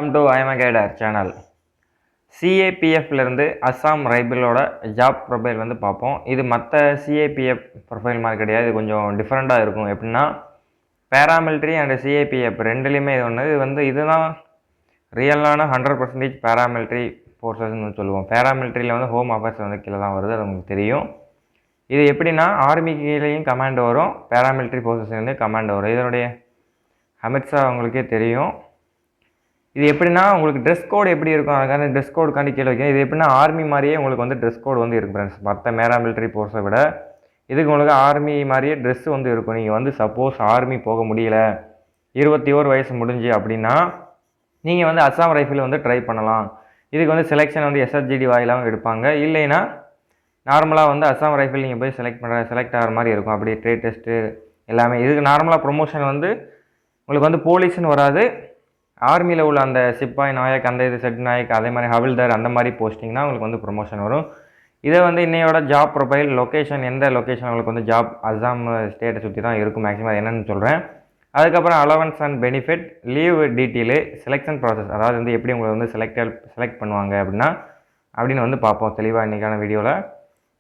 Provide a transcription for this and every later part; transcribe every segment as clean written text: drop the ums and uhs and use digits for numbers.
Welcome to IM guider channel. சிஏபிஎஃப்லேருந்து அஸ்ஸாம் ரைபிளோட job profile வந்து பார்ப்போம். இது மற்ற சிஏபிஎஃப் ப்ரொஃபைல் மாதிரி கிடையாது. இது கொஞ்சம் டிஃப்ரெண்ட்டாக இருக்கும். எப்படின்னா பேராமிலிட்ரி அண்ட் சிஏபிஎஃப் ரெண்டுலேயுமே இது ஒன்று. இதுதான் ரியலான 100% பேராமிலிட்ரி ஃபோர்ஸஸ்ன்னு சொல்லுவோம். பேராமிலிட்ரியில் வந்து ஹோம் அஃபேர்ஸ் வந்து கீழே தான் வருது, அது உங்களுக்கு தெரியும். இது எப்படின்னா ஆர்மி கீழேயும் கமாண்ட் வரும், பேராமிலிட்ரி ஃபோர்ஸஸ்லேருந்து கமாண்ட் வரும். இதனுடைய அமித்ஷா உங்களுக்கே தெரியும். இது எப்படின்னா உங்களுக்கு ட்ரெஸ் கோடு எப்படி இருக்கும், அதுக்கான ட்ரெஸ் கோடுக்காண்டி கீழே வைக்கும். இது எப்படின்னா ஆர்மி மாதிரியே உங்களுக்கு வந்து ட்ரெஸ் கோடு வந்து இருக்கும் ஃப்ரெண்ட்ஸ். மற்ற பேராமிலிட்ரி ஃபோர்ஸை விட இதுக்கு உங்களுக்கு ஆர்மி மாதிரியே ட்ரெஸ் வந்து இருக்கும். நீங்கள் வந்து சப்போஸ் ஆர்மி போக முடியல, 21 வயசு முடிஞ்சு அப்படின்னா நீங்கள் வந்து அஸ்ஸாம் ரைஃபிள் வந்து ட்ரை பண்ணலாம். இதுக்கு வந்து செலெக்ஷன் வந்து எஸ்எஸ்ஜிடி வாயிலாகவும் எடுப்பாங்க. இல்லைன்னா நார்மலாக வந்து அஸ்ஸாம் ரைஃபிள் நீங்கள் போய் செலக்ட் ஆகிற மாதிரி இருக்கும். அப்படி ட்ரேட் டெஸ்ட்டு எல்லாமே. இதுக்கு நார்மலாக ப்ரொமோஷன் வந்து உங்களுக்கு வந்து போலீஸ்னு வராது. ஆர்மியில் உள்ள அந்த சிப்பாய் நாயக், அந்த இது செட் நாயக், அதே மாதிரி ஹவில்தார், அந்த மாதிரி போஸ்டிங்னா உங்களுக்கு வந்து ப்ரொமோஷன் வரும். இதை வந்து இன்னையோட ஜாப் ப்ரொஃபைல் லொக்கேஷன், எந்த லொக்கேஷன் உங்களுக்கு வந்து ஜாப் அஸ்ஸாம் ஸ்டேட்டை சுற்றி தான் இருக்கும் மேக்ஸிமம். என்னென்னு சொல்கிறேன். அதுக்கப்புறம் allowance and benefit, leave detail, selection process, அதாவது வந்து எப்படி உங்களை வந்து செலக்ட் பண்ணுவாங்க அப்படின்னு வந்து பார்ப்போம் தெளிவாக இன்றைக்கான வீடியோவில்.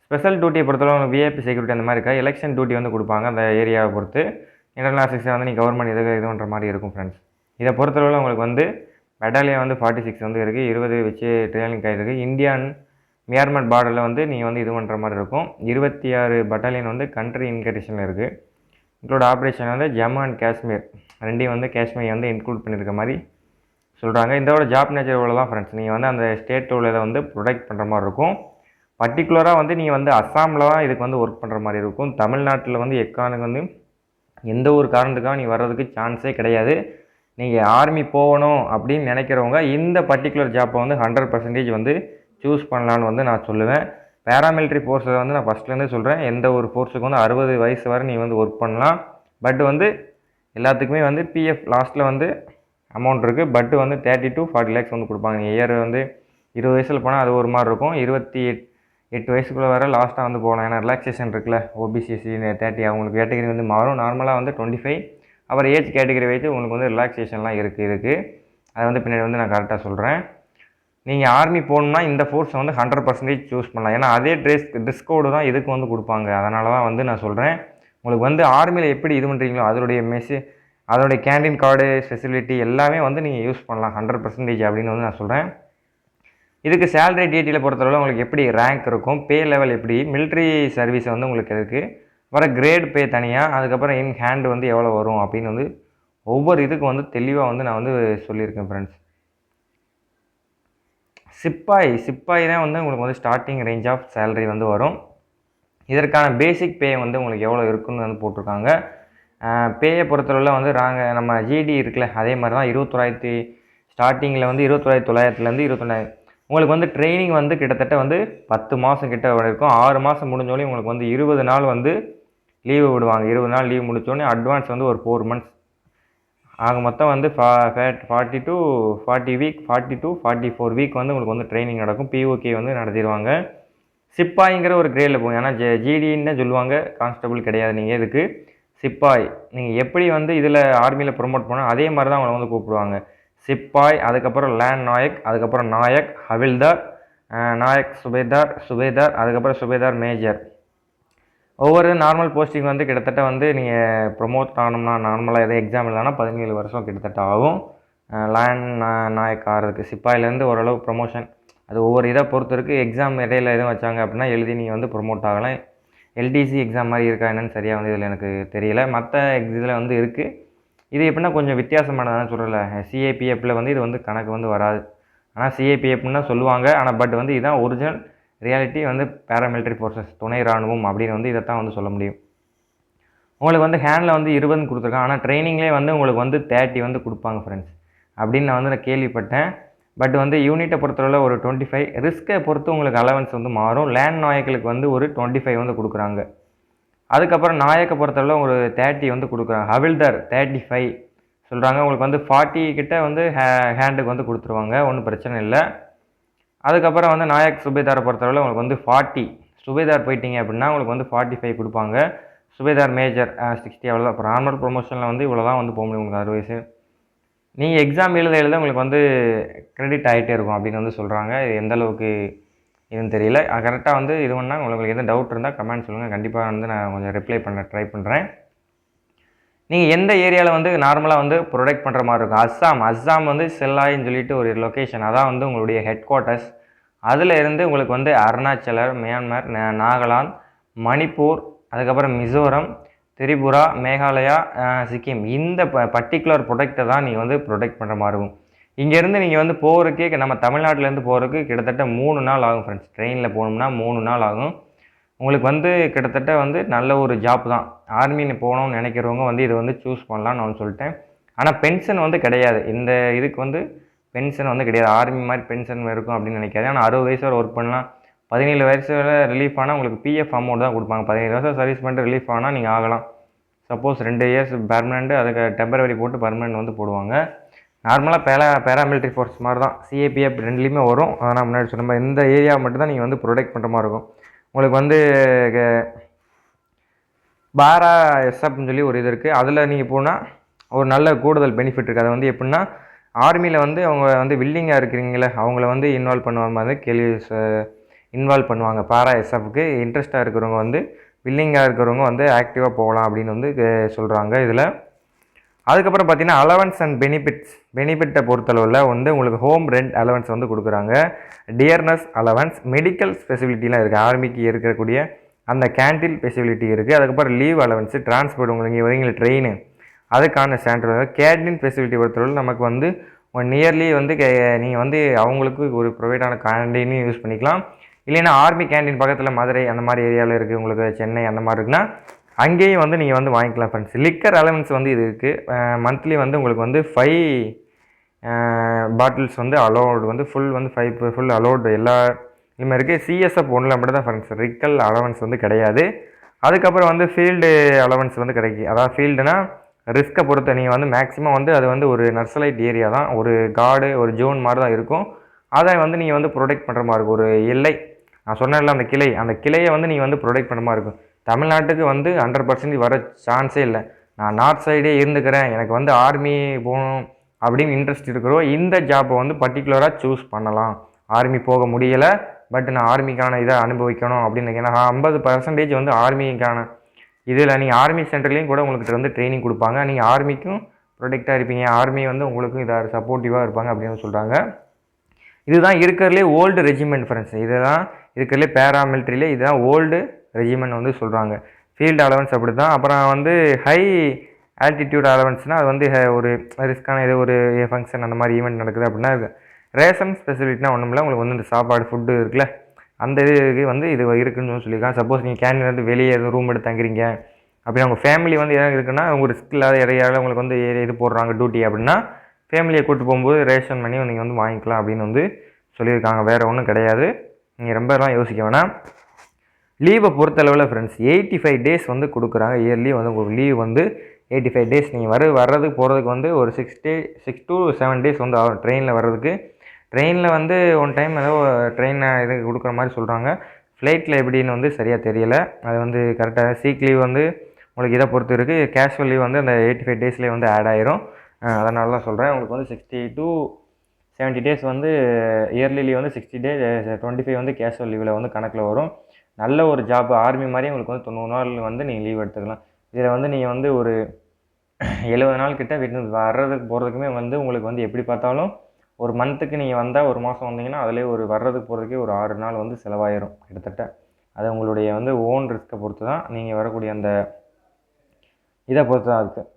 ஸ்பெஷல் டியூட்டியை பொறுத்தவரை விஐபி செக்யூரிட்டி அந்த மாதிரி இருக்கா. எலெக்ஷன் டியூட்டி வந்து கொடுப்பாங்க அந்த ஏரியாவை பொறுத்து. இன்டர்னல் அசிஸ்டன்ட் வந்து நீங்கள் கவர்மெண்ட் இது பண்ணுற மாதிரி இருக்கும் ஃப்ரெண்ட்ஸ். இதை பொறுத்தளவில் உங்களுக்கு வந்து பெட்டாலியன் வந்து 46 வந்து இருக்குது, 20 வச்சு ட்ரைனிங் ஆகிருக்கு. இந்தியன் மியான்மர் பார்டரில் வந்து நீங்கள் வந்து இது பண்ணுற மாதிரி இருக்கும். 26 பட்டாலியன் வந்து கண்ட்ரி இன்கரிஷனில் இருக்குது. இன்க்ளூட் ஆப்ரேஷன் வந்து ஜம்மு அண்ட் காஷ்மீர் ரெண்டையும் வந்து காஷ்மீர் வந்து இன்க்ளூட் பண்ணியிருக்க மாதிரி சொல்கிறாங்க. இதோட ஜாப் நேச்சர் இவ்வளோ தான் ஃப்ரெண்ட்ஸ். நீங்கள் வந்து அந்த ஸ்டேட் உள்ளதை வந்து ப்ரொடெக்ட் பண்ணுற மாதிரி இருக்கும். பர்டிகுலராக வந்து நீங்கள் வந்து அஸ்ஸாமில் தான் இதுக்கு வந்து ஒர்க் பண்ணுற மாதிரி இருக்கும். தமிழ்நாட்டில் வந்து எக்கானுக்கு வந்து எந்த ஒரு காரணத்துக்காக நீ வர்றதுக்கு சான்ஸே கிடையாது. நீங்கள் ஆர்மி போகணும் அப்படின்னு நினைக்கிறவங்க இந்த பர்டிகுலர் ஜாப்பை வந்து 100% வந்து சூஸ் பண்ணலான்னு வந்து நான் சொல்லுவேன். பேராமிலிட்ரி ஃபோர்ஸை வந்து நான் ஃபஸ்ட்லேருந்தே சொல்கிறேன், எந்த ஒரு ஃபோர்ஸுக்கு வந்து 60 வயசு வரை நீ வந்து ஒர்க் பண்ணலாம். பட் வந்து எல்லாத்துக்குமே வந்து பிஎஃப் லாஸ்ட்டில் வந்து அமௌண்ட் இருக்குது. பட் வந்து 30 to 40 lakhs வந்து கொடுப்பாங்க. இயர் வந்து 20 வயசில் போனால் அது ஒரு மாதிரி இருக்கும். 28 வயசுக்குள்ளே வர லாஸ்ட்டாக வந்து போகலாம். ஏன்னா ரிலாக்ஸேஷன் இருக்குல்ல, ஓபிசிசி 30 அவங்களுக்கு கேட்டகரி வந்து மாறும். நார்மலாக வந்து 25, அப்புறம் ஏஜ் கேட்டகரி வைத்து உங்களுக்கு வந்து ரிலாக்ஸேஷன்லாம் இருக்குது. அதை வந்து பின்னாடி வந்து நான் கரெக்டாக சொல்கிறேன். நீங்கள் ஆர்மி போகணுன்னா இந்த ஃபோர்ஸை வந்து 100% சூஸ் பண்ணலாம். ஏன்னா அதே ட்ரெஸ் கோடு தான் இதுக்கு வந்து கொடுப்பாங்க. அதனால தான் வந்து நான் சொல்கிறேன். உங்களுக்கு வந்து ஆர்மியில் எப்படி இது பண்ணுறீங்களோ அதோடைய கேண்டீன் கார்டு ஃபெசிலிட்டி எல்லாமே வந்து நீங்கள் யூஸ் பண்ணலாம் 100% அப்படின்னு வந்து நான் சொல்கிறேன். இதுக்கு சேலரி டீட்டெயிலை பொறுத்தளவு உங்களுக்கு எப்படி ரேங்க் இருக்கும், பே லெவல் எப்படி, மிலிட்ரி சர்வீஸ் வந்து உங்களுக்கு இருக்குது, வர கிரேட் பே தனியாக, அதுக்கப்புறம் இன் ஹேண்டு வந்து எவ்வளோ வரும் அப்படின்னு வந்து ஒவ்வொரு இதுக்கு வந்து தெளிவாக வந்து நான் வந்து சொல்லியிருக்கேன் ஃப்ரெண்ட்ஸ். சிப்பாய் தான் வந்து உங்களுக்கு வந்து ஸ்டார்டிங் ரேஞ்ச் ஆஃப் சேலரி வந்து வரும். இதற்கான பேசிக் பே வந்து உங்களுக்கு எவ்வளோ இருக்குன்னு வந்து போட்டிருக்காங்க. பேயை பொறுத்தளவில் வந்து நம்ம ஜிடி இருக்குல்ல, அதே மாதிரி தான் 21,000 ஸ்டார்டிங்கில் வந்து 21,900 21,000. உங்களுக்கு வந்து ட்ரைனிங் வந்து கிட்டத்தட்ட வந்து 10 மாதம் கிட்ட இருக்கும். 6 மாதம் முடிஞ்சோடனே உங்களுக்கு வந்து 20 நாள் வந்து லீவு விடுவாங்க. 20 நாள் லீவ் முடித்தோடனே அட்வான்ஸ் வந்து ஒரு 4 months ஆக மொத்தம் வந்து 40 to 44 வீக் வந்து உங்களுக்கு வந்து ட்ரைனிங் நடக்கும். பிஓகே வந்து நடத்திடுவாங்க. சிப்பாய்ங்கிற ஒரு கிரேடில் போகும். ஏன்னா ஜிடின்னு சொல்லுவாங்க, கான்ஸ்டபிள் கிடையாது. நீங்கள் இதுக்கு சிப்பாய். நீங்கள் எப்படி வந்து இதில் ஆர்மியில் ப்ரொமோட் பண்ணால் அதே மாதிரி தான் அவங்களை வந்து கூப்பிடுவாங்க. சிப்பாய், அதுக்கப்புறம் லேண்ட் நாயக், அதுக்கப்புறம் நாயக், ஹவில்தார், நாயக் சுபேதார், அதுக்கப்புறம் சுபேதார் மேஜர். ஒவ்வொரு நார்மல் போஸ்டிங் வந்து கிட்டத்தட்ட வந்து நீங்கள் ப்ரொமோட் ஆகணும்னா நார்மலாக எதாவது எக்ஸாம் இல்லைனா 17 வருஷம் கிட்டத்தட்ட ஆகும். லேண்ட் நாயக் ஆகிறதுக்கு சிப்பாயிலேருந்து ஓரளவு ப்ரொமோஷன் அது ஒவ்வொரு இதை பொறுத்து இருக்குது. எக்ஸாம் இடையில எதுவும் வச்சாங்க அப்படின்னா எழுதி நீங்கள் வந்து ப்ரொமோட் ஆகலாம். எல்டிசி எக்ஸாம் மாதிரி இருக்கா என்னன்னு சரியாக வந்து இதில் எனக்கு தெரியல. மற்ற இதில் வந்து இருக்குது. இது எப்படின்னா கொஞ்சம் வித்தியாசமானதான் சொல்லல. சிஏபிஎஃப்பில் வந்து இது வந்து கணக்கு வந்து வராது. ஆனால் சிஏபிஎஃப்னு தான் சொல்லுவாங்க. ஆனால் பட் வந்து இதுதான் ஒரிஜினல் ரியாலிட்டி வந்து பேராமிலிட்ரி ஃபோர்ஸஸ், துணை இராணுவம் அப்படின்னு வந்து இதைத்தான் வந்து சொல்ல முடியும். உங்களுக்கு வந்து ஹேண்டில் வந்து 20 கொடுத்துருக்காங்க. ஆனால் ட்ரைனிங்லேயே வந்து உங்களுக்கு வந்து 30 வந்து கொடுப்பாங்க ஃப்ரெண்ட்ஸ் அப்படின்னு நான் கேள்விப்பட்டேன். பட் வந்து யூனிட்டை பொறுத்தளவில் ஒரு 25, ரிஸ்க்கை பொறுத்து உங்களுக்கு அலவன்ஸ் வந்து மாறும். லேண்ட் நாயக்களுக்கு வந்து ஒரு 25 வந்து கொடுக்குறாங்க. அதுக்கப்புறம் நாயக்கை பொறுத்தளவில் ஒரு 30 வந்து கொடுக்குறாங்க. ஹவில்தார் 35 சொல்கிறாங்க. உங்களுக்கு வந்து 40 கிட்ட வந்து ஹேண்டுக்கு வந்து கொடுத்துருவாங்க, ஒன்றும் பிரச்சனை இல்லை. அதுக்கப்புறம் வந்து நாயக் சுபேதாரை பொறுத்தளவில் உங்களுக்கு வந்து 40, சுபேதார் போயிட்டீங்க அப்படின்னா உங்களுக்கு வந்து 45 கொடுப்பாங்க. சுபேதார் மேஜர் 60 அவ்வளோதான். இப்போ நார்மல் ப்ரொமோஷனில் வந்து இவ்வளோ தான் வந்து போக முடியும் உங்களுக்கு 60 வயசு. நீங்கள் எக்ஸாம் எழுத உங்களுக்கு வந்து கிரெடிட் ஆகிட்டே இருக்கும் அப்படின்னு வந்து சொல்கிறாங்க. இது எந்த அளவுக்கு இதுன்னு தெரியல. கரெக்டாக வந்து இது பண்ணால் உங்களுக்கு எதுவும் டவுட் இருந்தால் கமெண்ட் சொல்லுங்கள். கண்டிப்பாக வந்து நான் கொஞ்சம் ரிப்ளை பண்ண ட்ரை பண்ணுறேன். நீங்கள் எந்த ஏரியாவில் வந்து நார்மலாக வந்து ப்ரொடெக்ட் பண்ணுற மாதிரி இருக்கும்? அஸ்ஸாம் வந்து செல்லாயின்னு சொல்லிட்டு ஒரு லொக்கேஷன், அதான் வந்து உங்களுடைய ஹெட் குவார்ட்டர்ஸ். அதில் இருந்து உங்களுக்கு வந்து அருணாச்சலம், மியான்மர், நாகாலாந்து, மணிப்பூர், அதுக்கப்புறம் மிசோரம், திரிபுரா, மேகாலயா, சிக்கிம், இந்த பர்டிகுலர் ப்ரொடெக்டை தான் நீங்கள் வந்து ப்ரொடெக்ட் பண்ணுற மாதிரி இருக்கும். இங்கேருந்து நீங்கள் வந்து போகிறதுக்கே நம்ம தமிழ்நாட்டிலேருந்து போகிறதுக்கு கிட்டத்தட்ட 3 நாள் ஆகும் ஃப்ரெண்ட்ஸ். ட்ரெயினில் போகணும்னா 3 நாள் ஆகும். உங்களுக்கு வந்து கிட்டத்தட்ட வந்து நல்ல ஒரு ஜாப் தான். ஆர்மின்னு போகணும்னு நினைக்கிறவங்க வந்து இதை வந்து சூஸ் பண்ணலான்னு நான் சொல்லிட்டேன். ஆனால் பென்ஷன் வந்து கிடையாது. இந்த இதுக்கு வந்து பென்ஷன் வந்து கிடையாது. ஆர்மி மாதிரி பென்ஷன் இருக்கும் அப்படின்னு நினைக்காது. ஆனால் 60 வயசு வரை ஒர்க் பண்ணலாம். 17 வயசு வரை ரிலீஃப் ஆனால் உங்களுக்கு பிஎஃப் அமௌண்ட் தான் கொடுப்பாங்க. 17 வருஷம் சர்வீஸ் பண்ணிட்டு ரிலீஃப் ஆனால் நீங்கள் ஆகலாம். சப்போஸ் 2 இயர்ஸ் பெர்மனெண்ட், அதுக்கு டெம்பரவரி போட்டு பெர்மனெண்ட் வந்து போடுவாங்க. நார்மலாக பேராமிலிட்ரி ஃபோர்ஸ் மாதிரி தான். சிஏபிஎஃப் ரெண்டுலேயுமே வரும். ஆனால் முன்னாடி சொன்ன மாதிரி இந்த ஏரியா மட்டும் தான் நீங்கள் வந்து ப்ரொடெக்ட் பண்ணுற மாதிரி இருக்கும். உங்களுக்கு வந்து பாரா எஸ்எப்னு சொல்லி ஒரு இது இருக்குது. அதில் நீங்கள் போனால் ஒரு நல்ல கூடுதல் பெனிஃபிட் இருக்குது. அது வந்து எப்படின்னா, ஆர்மியில் வந்து அவங்க வந்து வில்லிங்காக இருக்கிறீங்களே அவங்கள வந்து இன்வால்வ் பண்ணுவாங்க மாதிரி இன்வால்வ் பண்ணுவாங்க. பாரா எஸ்எஃப்க்கு இன்ட்ரெஸ்ட்டாக இருக்கிறவங்க வந்து வில்லிங்காக இருக்கிறவங்க வந்து ஆக்டிவாக போகலாம் அப்படின்னு வந்து சொல்கிறாங்க இதில். அதுக்கப்புறம் பார்த்தீங்கன்னா அலவன்ஸ் அண்ட் பெனிஃபிட்டை பொறுத்தளவில் வந்து உங்களுக்கு ஹோம் ரெண்ட் அலவன்ஸ் வந்து கொடுக்குறாங்க. டியர்னஸ் அலவன்ஸ், மெடிக்கல் ஃபெசிலிட்டிலாம் இருக்குது. ஆர்மிக்கு இருக்கக்கூடிய அந்த கேன்டீன் ஃபெசிலிட்டி இருக்குது. அதுக்கப்புறம் லீவ் அலவன்ஸு, டிரான்ஸ்போர்ட் உங்களுக்கு இங்கே வரீங்களா ட்ரெயின், அதுக்கான ஸ்டாண்டர்ட். கேன்டீன் ஃபெசிலிட்டி பொறுத்தளவில் நமக்கு வந்து நியர்லி வந்து நீங்கள் வந்து அவங்களுக்கு ஒரு ப்ரொவைடான கேன்டீனையும் யூஸ் பண்ணிக்கலாம். இல்லைன்னா ஆர்மி கேன்டீன் பக்கத்தில் மதுரை அந்த மாதிரி ஏரியாவில் இருக்குது, உங்களுக்கு சென்னை அந்த மாதிரி இருக்குன்னா அங்கேயும் வந்து நீங்கள் வந்து வாங்கிக்கலாம் ஃப்ரெண்ட்ஸ். லிக்கர் அலவன்ஸ் வந்து இது இருக்குது. மந்த்லி வந்து உங்களுக்கு வந்து 5 பாட்டில்ஸ் வந்து அலோடு வந்து ஃபுல் அலோடு எல்லா இதுமாதிரி இருக்குது. சிஎஸ்எஃப் ஒன்றில் மட்டும் தான் ஃப்ரெண்ட்ஸ், ரிக்கல் அலவன்ஸ் வந்து கிடையாது. அதுக்கப்புறம் வந்து ஃபீல்டு அலவன்ஸ் வந்து கிடைக்கும். அதாவது ஃபீல்டுனா ரிஸ்க்கை பொறுத்த நீங்கள் வந்து மேக்ஸிமம் வந்து அது வந்து ஒரு நர்சலைட் ஏரியா தான், ஒரு காடு ஒரு ஜோன் மாதிரி தான் இருக்கும். அதை வந்து நீங்கள் வந்து ப்ரொடெக்ட் பண்ணுற மாதிரி இருக்கும். ஒரு எல்லை நான் சொன்னேன்ல அந்த கிளையை வந்து நீங்கள் வந்து ப்ரொடெக்ட் பண்ணுற மாதிரி இருக்கும். தமிழ்நாட்டுக்கு வந்து 100% வர சான்ஸே இல்லை. நான் நார்த் சைடே இருந்துக்கிறேன், எனக்கு வந்து ஆர்மி போகணும் அப்படின்னு இன்ட்ரெஸ்ட் இருக்கிறோம், இந்த ஜாப்பை வந்து பர்டிகுலராக சூஸ் பண்ணலாம். ஆர்மி போக முடியலை, பட் நான் ஆர்மிக்கான இதை அனுபவிக்கணும் அப்படின்னு. ஏன்னா 50% வந்து ஆர்மிக்கான இதில் நீங்கள் ஆர்மி சென்டர்லேயும் கூட உங்களுக்கு வந்து ட்ரைனிங் கொடுப்பாங்க. நீங்கள் ஆர்மிக்கும் ப்ரொடெக்டாக இருப்பீங்க, ஆர்மி வந்து உங்களுக்கும் இதாக சப்போர்ட்டிவாக இருப்பாங்க அப்படின்னு சொல்கிறாங்க. இதுதான் இருக்கிறதுலே ஓல்டு ரெஜிமெண்ட் ஃப்ரெண்ட்ஸ். இதெல்லாம் இருக்கிறதுலே பேராமிலிட்ரியிலே இதுதான் ஓல்டு ரெஜிமெண்ட் வந்து சொல்கிறாங்க. ஃபீல்டு அலவன்ஸ் அப்படி தான். அப்புறம் வந்து ஹை ஆல்டிடியூட் அலவன்ஸ்னால் அது வந்து ஒரு ரிஸ்க்கான இது ஒரு ஃபங்க்ஷன் அந்த மாதிரி ஈவெண்ட் நடக்குது அப்படின்னா ரேஷன் ஸ்பெசிலிட்டினா ஒன்றும் இல்லை. உங்களுக்கு வந்து இந்த சாப்பாடு ஃபுட்டு இருக்குல்ல, அந்த இதுக்கு வந்து இது இருக்குன்னு சொல்லியிருக்காங்க. சப்போஸ் நீங்கள் கேண்டீன் வந்து வெளியே எதுவும் ரூம் எடுத்து தங்குறீங்க அப்படின்னா உங்கள் ஃபேமிலி வந்து எதாவது இருக்குன்னா உங்கள் ரிஸ்க் இல்லாத ஏரியாவில் உங்களுக்கு வந்து இது போடுறாங்க டியூட்டி அப்படின்னா ஃபேமிலியை கூப்பிட்டு போகும்போது ரேஷன் பண்ணி நீங்கள் வந்து வாங்கிக்கலாம் அப்படின்னு வந்து சொல்லியிருக்காங்க. வேறு ஒன்றும் கிடையாது, நீங்கள் ரொம்பலாம் யோசிக்க வேணாம். லீவை பொறுத்தளவில் ஃப்ரெண்ட்ஸ் 85 டேஸ் வந்து கொடுக்குறாங்க. இயர்லி வந்து உங்களுக்கு லீவ் வந்து 85 டேஸ். நீங்கள் வர்றதுக்கு போகிறதுக்கு வந்து ஒரு 6 to 7 டேஸ் வந்து ஆகும் ட்ரெயினில் வர்றதுக்கு. ட்ரெயினில் வந்து ஒன் டைம் ஏதோ ட்ரெயின் இது கொடுக்குற மாதிரி சொல்கிறாங்க. ஃப்ளைட்டில் எப்படின்னு வந்து சரியாக தெரியலை. அது வந்து கரெக்டாக சீக் லீவ் வந்து உங்களுக்கு இதை பொறுத்து இருக்குது. கேஷுவல் லீவ் வந்து அந்த 85 டேஸ்லேயே வந்து ஆட் ஆயிரும். அதனால தான் சொல்கிறேன். உங்களுக்கு வந்து 60 to 70 டேஸ் வந்து இயர்லி லீவ் வந்து 60 டேஸ் 25 வந்து கேஷுவல் லீவில் வந்து கணக்கில் வரும். நல்ல ஒரு ஜாப். ஆர்மி மாதிரி உங்களுக்கு வந்து 90 நாள் வந்து நீங்கள் லீவ் எடுத்துக்கலாம். இதில் வந்து நீங்கள் வந்து ஒரு 70 நாள் கிட்ட வீட்டு வர்றதுக்கு போகிறதுக்குமே வந்து உங்களுக்கு வந்து எப்படி பார்த்தாலும் ஒரு மந்த்துக்கு நீங்கள் வந்தால் ஒரு மாதம் வந்தீங்கன்னா அதிலே ஒரு வர்றதுக்கு போகிறதுக்கே ஒரு 6 நாள் வந்து செலவாயிரும் கிட்டத்தட்ட. அது உங்களுடைய வந்து ஓன் ரிஸ்க்கை பொறுத்து தான், நீங்கள் வரக்கூடிய அந்த இதை பொறுத்து தான் இருக்குது.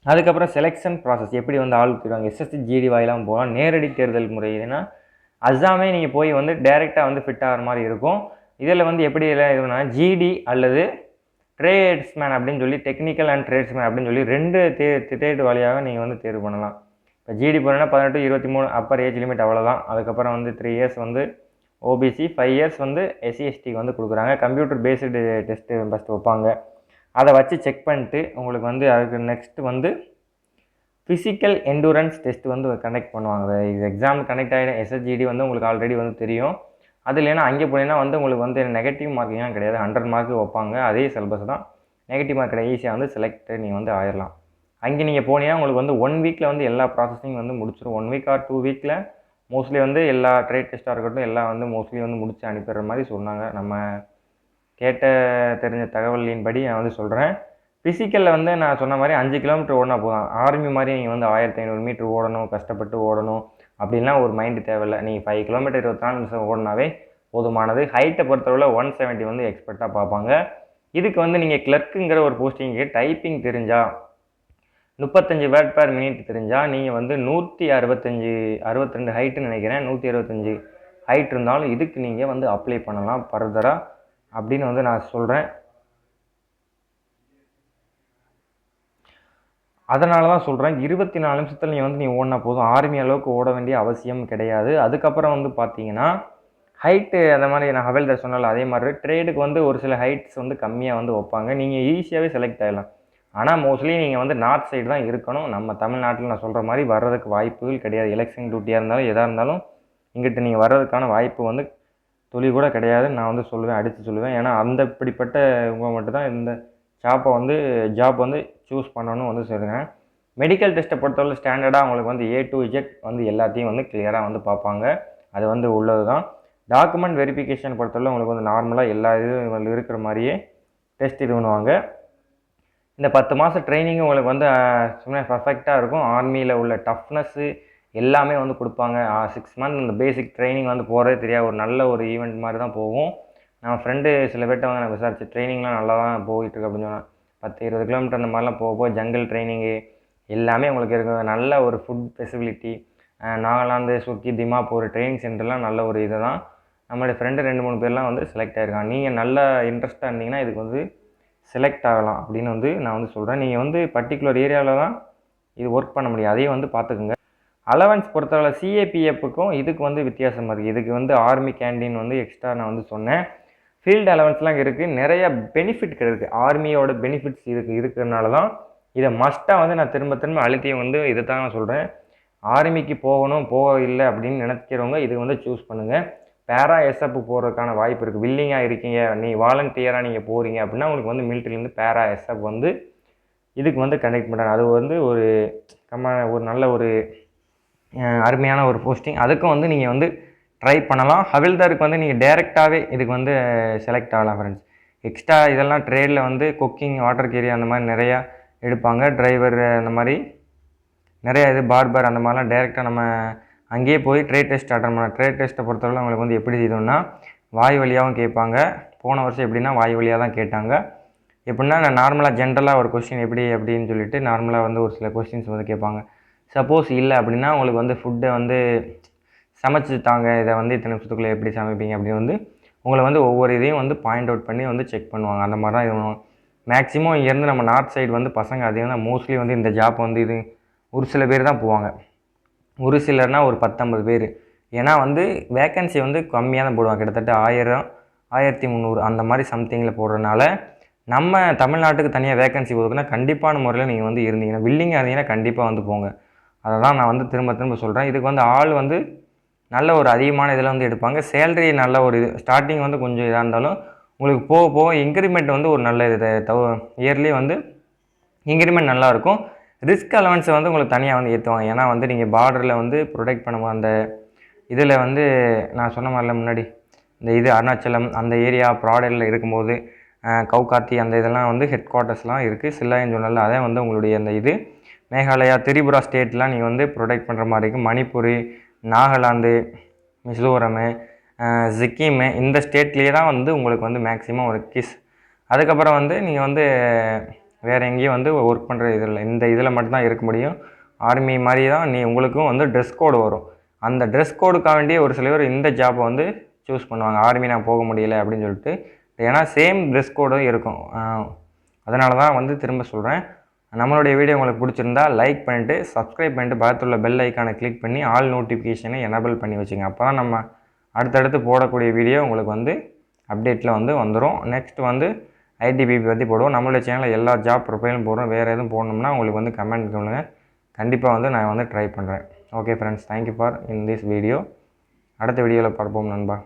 அதுக்கப்புறம் செலெக்ஷன் ப்ராசஸ் எப்படி வந்து ஆள் தருவாங்க. எஸ்எஸ்சி ஜிடி வாயிலாம் போகலாம். நேரடி தேர்தல் முறை இதுன்னா அஸ்ஸாமே நீங்கள் போய் வந்து டைரெக்டாக வந்து ஃபிட் ஆகிற மாதிரி இருக்கும். இதில் வந்து எப்படி எல்லாம் இதுனா ஜிடி அல்லது ட்ரேட்ஸ்மேன் அப்படின்னு சொல்லி டெக்னிக்கல் அண்ட் ட்ரேட்ஸ்மேன் அப்படின்னு சொல்லி 2 தேர்வு வழியாக நீங்கள் வந்து தேர்வு பண்ணலாம். இப்போ ஜிடி போனோன்னா 18 to 23 அப்பர் ஏஜ் லிமிட் அவ்வளோதான். அதுக்கப்புறம் வந்து 3 இயர்ஸ் வந்து ஓபிசி, 5 இயர்ஸ் வந்து எஸ்சிஎஸ்டிக்கு வந்து கொடுக்குறாங்க. கம்ப்யூட்டர் பேஸ்டு டெஸ்ட்டு ஃபஸ்ட்டு வைப்பாங்க. அதை வச்சு செக் பண்ணிட்டு உங்களுக்கு வந்து அதுக்கு நெக்ஸ்ட்டு வந்து ஃபிசிக்கல் எண்டூரன்ஸ் டெஸ்ட் வந்து கண்டக்ட் பண்ணுவாங்க. இது எக்ஸாம் கனெக்ட் ஆகிடும். எஸ்எஸ்ஜிடி வந்து உங்களுக்கு ஆல்ரெடி வந்து தெரியும். அது இல்லைன்னா அங்கே போனீங்கன்னா வந்து உங்களுக்கு வந்து நெகட்டிவ் மார்க்கிங்லாம் கிடையாது, 100 மார்க்கு வைப்பாங்க. அதே சிலபஸ் தான், நெகட்டிவ் மார்க் கிடையாது. ஈஸியாக வந்து செலக்ட் நீங்கள் வந்து ஆயிடலாம். அங்கே நீங்கள் போனீங்கன்னா உங்களுக்கு வந்து 1 வீக்கில் வந்து எல்லா ப்ராசஸிங் வந்து முடிச்சிடும். 1 வீக் ஆர் 2 வீக்கில் மோஸ்ட்லி வந்து எல்லா ட்ரேட் டெஸ்ட்டாக இருக்கட்டும் எல்லாம் வந்து மோஸ்ட்லி வந்து முடிச்சு அனுப்பிடுற மாதிரி சொன்னாங்க. நம்ம கேட்ட தெரிஞ்ச தகவலின்படி நான் வந்து சொல்கிறேன். ஃபிசிக்கலில் வந்து நான் சொன்ன மாதிரி 5 கிலோமீட்டர் ஓடினா போதும். ஆர்மி மாதிரி நீங்கள் வந்து 1500 மீட்டர் ஓடணும், கஷ்டப்பட்டு ஓடணும் அப்படின்லாம் ஒரு மைண்டு தேவையில்லை. நீங்கள் 5 கிலோமீட்டர் 24 நிமிஷம் ஓடினாவே போதுமானது. ஹைட்டை பொறுத்தளவில் 170 வந்து எக்ஸ்பெக்டாக பார்ப்பாங்க. இதுக்கு வந்து நீங்கள் கிளர்க்குங்கிற ஒரு போஸ்டிங்கு டைப்பிங் தெரிஞ்சால் 35 வேர்ட் பர் மினிட் தெரிஞ்சால் நீங்கள் வந்து 162 ஹைட்டுன்னு நினைக்கிறேன். 165 ஹைட் இருந்தாலும் இதுக்கு நீங்கள் வந்து அப்ளை பண்ணலாம் ஃபர்தராக அப்படின்னு வந்து நான் சொல்கிறேன். அதனால தான் சொல்கிறேன் 24 நிமிஷத்தில் நீங்கள் ஓடினா போதும். ஆர்மி அளவுக்கு ஓட வேண்டிய அவசியம் கிடையாது. அதுக்கப்புறம் வந்து பார்த்தீங்கன்னா ஹைட்டு அந்த மாதிரி நான் ஹவல்தார் சொன்னால அதே மாதிரி ட்ரேடுக்கு வந்து ஒரு சில ஹைட்ஸ் வந்து கம்மியாக வந்து வைப்பாங்க. நீங்கள் ஈஸியாகவே செலக்ட் ஆகிடலாம். ஆனால் மோஸ்ட்லி நீங்கள் வந்து நார்த் சைடு தான் இருக்கணும். நம்ம தமிழ்நாட்டில் நான் சொல்கிற மாதிரி வர்றதுக்கு வாய்ப்புகள் கிடையாது. எலெக்ஷன் டியூட்டியாக இருந்தாலும் எதாக இருந்தாலும் இங்கிட்ட நீங்கள் வர்றதுக்கான வாய்ப்பு வந்து துளி கூட கிடையாதுன்னு நான் வந்து சொல்லுவேன், அடித்து சொல்லுவேன். ஏன்னா அந்த இப்படிப்பட்ட இவங்க மட்டும்தான் இந்த ஜாப் வந்து சூஸ் பண்ணணும்னு வந்து சொல்லுங்கள். மெடிக்கல் டெஸ்ட்டை பொறுத்தவரை ஸ்டாண்டர்டாக அவங்களுக்கு வந்து A to Z வந்து எல்லாத்தையும் வந்து கிளியராக வந்து பார்ப்பாங்க. அது வந்து உள்ளது தான். டாக்குமெண்ட் வெரிஃபிகேஷன் பொறுத்தவரை உங்களுக்கு வந்து நார்மலாக எல்லா இதுவும் இருக்கிற மாதிரியே டெஸ்ட் இது பண்ணுவாங்க. இந்த 10 மாதம் ட்ரைனிங்கும் உங்களுக்கு வந்து சும்மா பர்ஃபெக்டாக இருக்கும். ஆர்மியில் உள்ள டஃப்னஸ்ஸு எல்லாமே வந்து கொடுப்பாங்க. 6 மந்த் இந்த பேசிக் ட்ரைனிங் வந்து போகிறதே தெரியாது. ஒரு நல்ல ஒரு ஈவெண்ட் மாதிரி தான் போகும். நம்ம ஃப்ரெண்டு சில பேர்கிட்ட வந்து நான் விசாரிச்சு ட்ரைனிங்லாம் நல்லா தான் போயிட்டுருக்கு அப்படின்னு சொன்னேன். 10-20 கிலோமீட்டர் அந்த மாதிரிலாம் போக ஜங்கல் ட்ரைனிங்கு எல்லாமே உங்களுக்கு இருக்கும். நல்ல ஒரு ஃபுட் ஃபெசிலிட்டி. நாகாலாந்து, சுக்கி, திமாப்பூர் ட்ரைனிங் சென்டர்லாம் நல்ல ஒரு இது தான். நம்மளுடைய ஃப்ரெண்டு 2-3 பேர்லாம் வந்து செலக்ட் ஆகிருக்காங்க. நீங்கள் நல்ல இன்ட்ரெஸ்ட்டாக இருந்தீங்கன்னா இதுக்கு வந்து செலக்ட் ஆகலாம் அப்படின்னு வந்து நான் வந்து சொல்கிறேன். நீங்கள் வந்து பர்டிகுலர் ஏரியாவில் தான் இது ஒர்க் பண்ண முடியும். அதையும் வந்து பார்த்துக்குங்க. அலவன்ஸ் பொறுத்தவரை CAPFக்கும் இதுக்கு வந்து வித்தியாசமாக இருக்குது. இதுக்கு வந்து ஆர்மி கேண்டீன் வந்து எக்ஸ்ட்ரா நான் வந்து சொன்னேன். ஃபீல்டு அலவன்ஸ்லாம் இருக்குது. நிறைய பெனிஃபிட் இருக்குது. ஆர்மியோட பெனிஃபிட்ஸ் இருக்கிறதுனால தான் இதை மஸ்ட்டாக வந்து நான் திரும்ப அழுத்தியும் வந்து இதை தான் நான் சொல்கிறேன். ஆர்மிக்கு போகணும் இல்லை அப்படின்னு நினைக்கிறவங்க இது வந்து சூஸ் பண்ணுங்கள். பேரா SF போகிறதுக்கான வாய்ப்பு இருக்குது. வில்லிங்காக இருக்கீங்க, வாலண்டியராக நீங்கள் போகிறீங்க அப்படின்னா உங்களுக்கு வந்து மிலிட்ரிலேருந்து பேரா SF வந்து இதுக்கு வந்து கண்டக்ட் பண்ணுறாங்க. அது வந்து ஒரு நல்ல ஒரு அருமையான ஒரு போஸ்டிங். அதுக்கும் வந்து நீங்கள் வந்து ட்ரை பண்ணலாம். ஹவில்தாருக்கு வந்து நீங்கள் டேரெக்டாகவே இதுக்கு வந்து செலக்ட் ஆகலாம் ஃப்ரெண்ட்ஸ். எக்ஸ்ட்ரா இதெல்லாம் ட்ரேடில் வந்து குக்கிங், வாட்டர் கேரி அந்த மாதிரி நிறையா எடுப்பாங்க. டிரைவர் அந்த மாதிரி நிறையா பார்பர் அந்த மாதிரிலாம் டேரெக்டாக நம்ம அங்கேயே போய் ட்ரேட் டெஸ்ட் அட்டன் பண்ணலாம். ட்ரேட் டெஸ்ட்டை பொறுத்தவரை உங்களுக்கு வந்து எப்படி இதுன்னா வாய் வழியாகவும் கேட்பாங்க. போன வருஷம் எப்படின்னா வாய் வழியாக தான் கேட்டாங்க. எப்படின்னா நான் நார்மலாக ஜென்ரலாக ஒரு கொஸ்டின் அப்படின்னு சொல்லிட்டு நார்மலாக வந்து ஒரு சில கொஸ்டின்ஸ் வந்து கேட்பாங்க. சப்போஸ் இல்லை அப்படின்னா உங்களுக்கு வந்து ஃபுட்டை வந்து சமைச்சு தாங்க, இதை வந்து இத்தனை நிமிஷத்துக்குள்ளே எப்படி சமைப்பீங்க அப்படின்னு வந்து உங்களை வந்து ஒவ்வொரு இதையும் வந்து பாயிண்ட் அவுட் பண்ணி வந்து செக் பண்ணுவாங்க. அந்த மாதிரி தான் இது பண்ணுவாங்க. மேக்ஸிமம் இங்கேருந்து நம்ம நார்த் சைடு வந்து பசங்க அதிகம் தான் மோஸ்ட்லி வந்து இந்த ஜாப் வந்து இது ஒரு சில பேர் தான் போவாங்க. ஒரு சிலர்னால் ஒரு 10-50 பேர். ஏன்னா வந்து வேக்கன்சி வந்து கம்மியாக தான் போடுவாங்க. கிட்டத்தட்ட 1000, 1300 அந்த மாதிரி சம்திங்கில் போடுறதுனால நம்ம தமிழ்நாட்டுக்கு தனியாக வேக்கன்சி ஒதுக்குனா கண்டிப்பான முறையில் நீங்கள் வந்து இருந்தீங்கன்னா வில்லிங்காக இருந்தீங்கன்னா கண்டிப்பாக வந்து போங்க. அதை தான் நான் வந்து திரும்ப சொல்கிறேன். இதுக்கு வந்து ஆள் வந்து நல்ல ஒரு அதிகமான இதில் வந்து எடுப்பாங்க. சேலரி நல்ல ஒரு இது ஸ்டார்டிங் வந்து கொஞ்சம் இதாக இருந்தாலும் உங்களுக்கு போக இன்க்ரிமெண்ட் வந்து ஒரு நல்ல இது இயர்லி வந்து இன்க்ரிமெண்ட் நல்லாயிருக்கும். ரிஸ்க் அலவன்ஸை வந்து உங்களுக்கு தனியாக வந்து ஏற்றுவாங்க. ஏன்னா வந்து நீங்கள் பார்டரில் வந்து ப்ரொடெக்ட் பண்ணுவோம். அந்த இதில் வந்து நான் சொன்ன மாதிரில முன்னாடி இந்த அருணாச்சலம் அந்த ஏரியா ப்ராடரில் இருக்கும்போது கவுகாத்தி அந்த இதெல்லாம் வந்து ஹெட் குவார்ட்டர்ஸ்லாம் இருக்குது. சில்லாயின்னு சொன்னால அதே வந்து உங்களுடைய அந்த மேகாலயா, திரிபுரா ஸ்டேட்லாம் நீங்கள் வந்து ப்ரொடெக்ட் பண்ணுற மாதிரி இருக்குது. மணிப்பூர், நாகாலாந்து, மிசோரமு, சிக்கிமு இந்த ஸ்டேட்லேயே தான் வந்து உங்களுக்கு வந்து மேக்ஸிமம் ஒரு அதுக்கப்புறம் வந்து நீங்கள் வந்து வேறு எங்கேயும் வந்து ஒர்க் பண்ணுற இந்த இதில் மட்டும்தான் இருக்க முடியும். ஆர்மி மாதிரி தான் உங்களுக்கும் வந்து ட்ரெஸ் கோடு வரும். அந்த ட்ரெஸ் கோடுக்காக வேண்டிய ஒரு சில பேர் இந்த ஜாப்பை வந்து சூஸ் பண்ணுவாங்க. ஆர்மி நான் போக முடியலை அப்படின்னு சொல்லிட்டு. ஏன்னா சேம் ட்ரெஸ் கோடும் இருக்கும். அதனால தான் வந்து திரும்ப சொல்கிறேன். நம்மளுடைய வீடியோ உங்களுக்கு பிடிச்சிருந்தா லைக் பண்ணிவிட்டு சப்ஸ்கிரைப் பண்ணிட்டு பக்கத்தில் உள்ள பெல் ஐக்கானை கிளிக் பண்ணி ஆல் நோட்டிஃபிகேஷனை எனேபிள் பண்ணி வச்சுங்க. அப்போ தான் நம்ம அடுத்தடுத்து போடக்கூடிய வீடியோ உங்களுக்கு வந்து அப்டேட்டில் வந்து வந்துடும். நெக்ஸ்ட் வந்து ITBP பற்றி போடுவோம். நம்மளுடைய சேனலில் எல்லா ஜாப் ப்ரொஃபைலும் போடுறோம். வேறு எதுவும் போடணும்னா உங்களுக்கு வந்து கமெண்ட் சொல்லுங்கள். கண்டிப்பாக வந்து நான் வந்து ட்ரை பண்ணுறேன். Okay friends, thank you for in this video. அடுத்த வீடியோவில் பார்ப்போம் நண்பா.